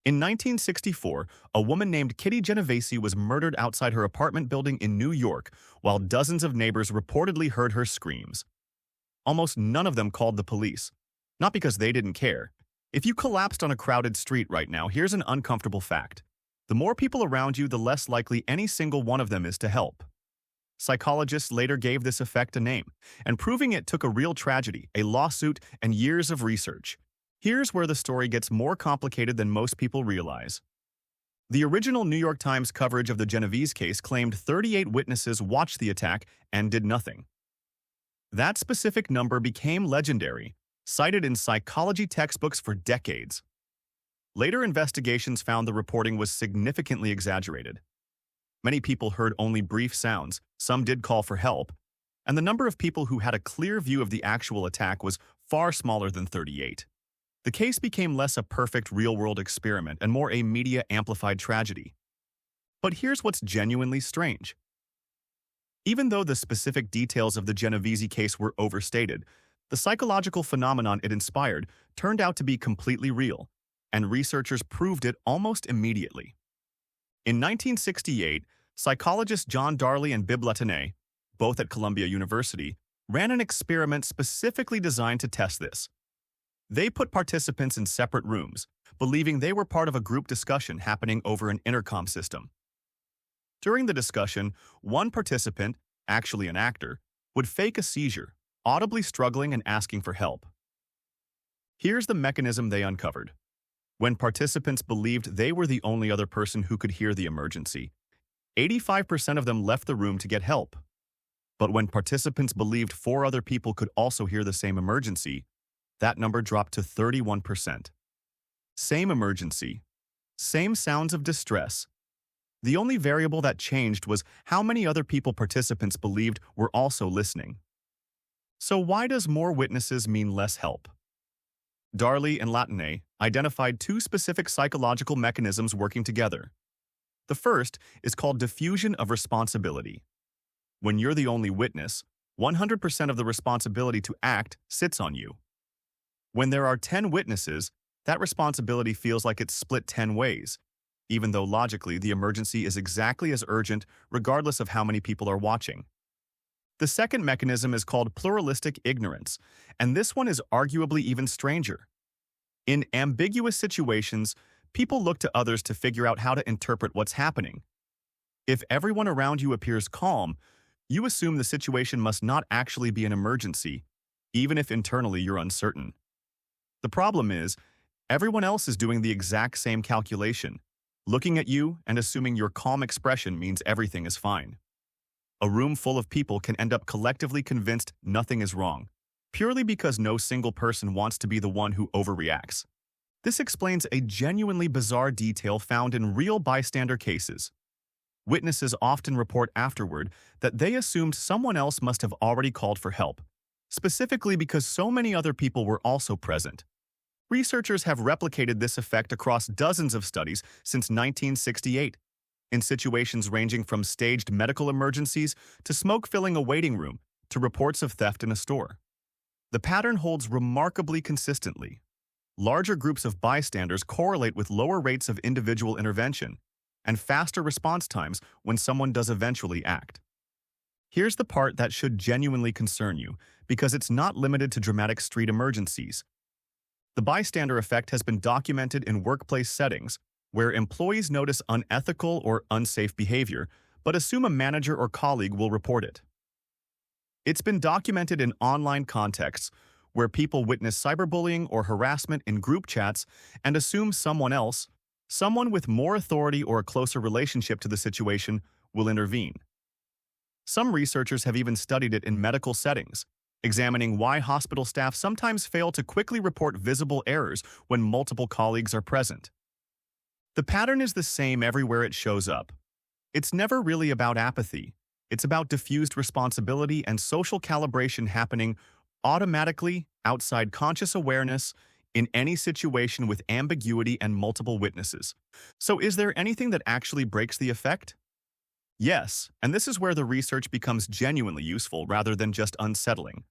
In 1964, a woman named Kitty Genovese was murdered outside her apartment building in New York, while dozens of neighbors reportedly heard her screams. Almost none of them called the police. Not because they didn't care. If you collapsed on a crowded street right now, here's an uncomfortable fact. The more people around you, the less likely any single one of them is to help. Psychologists later gave this effect a name, and proving it took a real tragedy, a lawsuit, and years of research. Here's where the story gets more complicated than most people realize. The original New York Times coverage of the Genovese case claimed 38 witnesses watched the attack and did nothing. That specific number became legendary, cited in psychology textbooks for decades. Later investigations found the reporting was significantly exaggerated. Many people heard only brief sounds, some did call for help, and the number of people who had a clear view of the actual attack was far smaller than 38. The case became less a perfect real-world experiment and more a media-amplified tragedy. But here's what's genuinely strange. Even though the specific details of the Genovese case were overstated, the psychological phenomenon it inspired turned out to be completely real, and researchers proved it almost immediately. In 1968, psychologists John Darley and Bibb Latané, both at Columbia University, ran an experiment specifically designed to test this. They put participants in separate rooms, believing they were part of a group discussion happening over an intercom system. During the discussion, one participant, actually an actor, would fake a seizure, audibly struggling and asking for help. Here's the mechanism they uncovered. When participants believed they were the only other person who could hear the emergency, 85% of them left the room to get help. But when participants believed 4 other people could also hear the same emergency, that number dropped to 31%. Same emergency, same sounds of distress. The only variable that changed was how many other people participants believed were also listening. So why does more witnesses mean less help? Darley and Latané identified 2 specific psychological mechanisms working together. The first is called diffusion of responsibility. When you're the only witness, 100% of the responsibility to act sits on you. When there are 10 witnesses, that responsibility feels like it's split 10 ways, even though logically the emergency is exactly as urgent regardless of how many people are watching. The second mechanism is called pluralistic ignorance, and this one is arguably even stranger. In ambiguous situations, people look to others to figure out how to interpret what's happening. If everyone around you appears calm, you assume the situation must not actually be an emergency, even if internally you're uncertain. The problem is, everyone else is doing the exact same calculation, looking at you and assuming your calm expression means everything is fine. A room full of people can end up collectively convinced nothing is wrong, purely because no single person wants to be the one who overreacts. This explains a genuinely bizarre detail found in real bystander cases. Witnesses often report afterward that they assumed someone else must have already called for help, specifically because so many other people were also present. Researchers have replicated this effect across dozens of studies since 1968, in situations ranging from staged medical emergencies to smoke filling a waiting room to reports of theft in a store. The pattern holds remarkably consistently. Larger groups of bystanders correlate with lower rates of individual intervention and faster response times when someone does eventually act. Here's the part that should genuinely concern you, because it's not limited to dramatic street emergencies. The bystander effect has been documented in workplace settings where employees notice unethical or unsafe behavior, but assume a manager or colleague will report it. It's been documented in online contexts where people witness cyberbullying or harassment in group chats and assume someone else, someone with more authority or a closer relationship to the situation, will intervene. Some researchers have even studied it in medical settings, examining why hospital staff sometimes fail to quickly report visible errors when multiple colleagues are present. The pattern is the same everywhere it shows up. It's never really about apathy. It's about diffused responsibility and social calibration happening automatically, outside conscious awareness, in any situation with ambiguity and multiple witnesses. So is there anything that actually breaks the effect? Yes, and this is where the research becomes genuinely useful rather than just unsettling.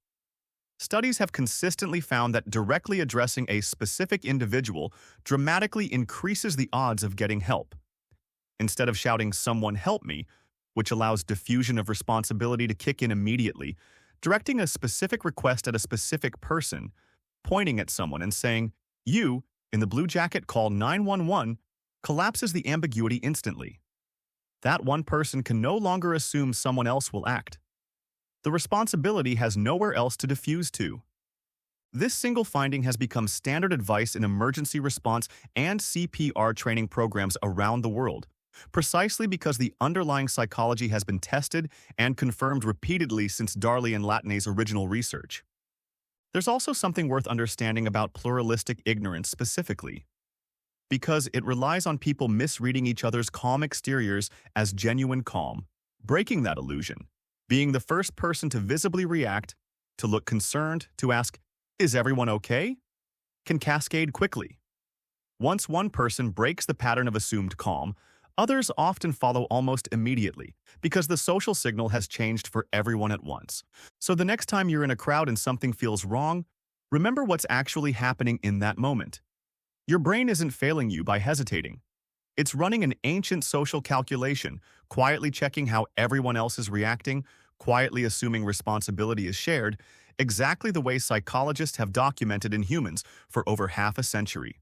Studies have consistently found that directly addressing a specific individual dramatically increases the odds of getting help. Instead of shouting, "Someone help me," which allows diffusion of responsibility to kick in immediately, directing a specific request at a specific person, pointing at someone and saying, "You, in the blue jacket, call 911," collapses the ambiguity instantly. That one person can no longer assume someone else will act. The responsibility has nowhere else to diffuse to. This single finding has become standard advice in emergency response and CPR training programs around the world, precisely because the underlying psychology has been tested and confirmed repeatedly since Darley and Latané's original research. There's also something worth understanding about pluralistic ignorance specifically, because it relies on people misreading each other's calm exteriors as genuine calm, breaking that illusion, being the first person to visibly react, to look concerned, to ask, "Is everyone okay?" can cascade quickly. Once one person breaks the pattern of assumed calm, others often follow almost immediately, because the social signal has changed for everyone at once. So the next time you're in a crowd and something feels wrong, remember what's actually happening in that moment. Your brain isn't failing you by hesitating. It's running an ancient social calculation, quietly checking how everyone else is reacting, quietly assuming responsibility is shared, exactly the way psychologists have documented in humans for over half a century.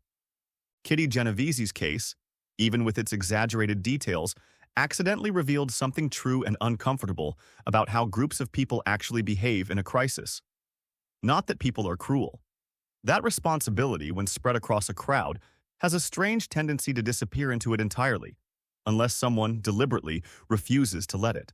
Kitty Genovese's case, even with its exaggerated details, accidentally revealed something true and uncomfortable about how groups of people actually behave in a crisis. Not that people are cruel. That responsibility, when spread across a crowd, has a strange tendency to disappear into it entirely, unless someone deliberately refuses to let it.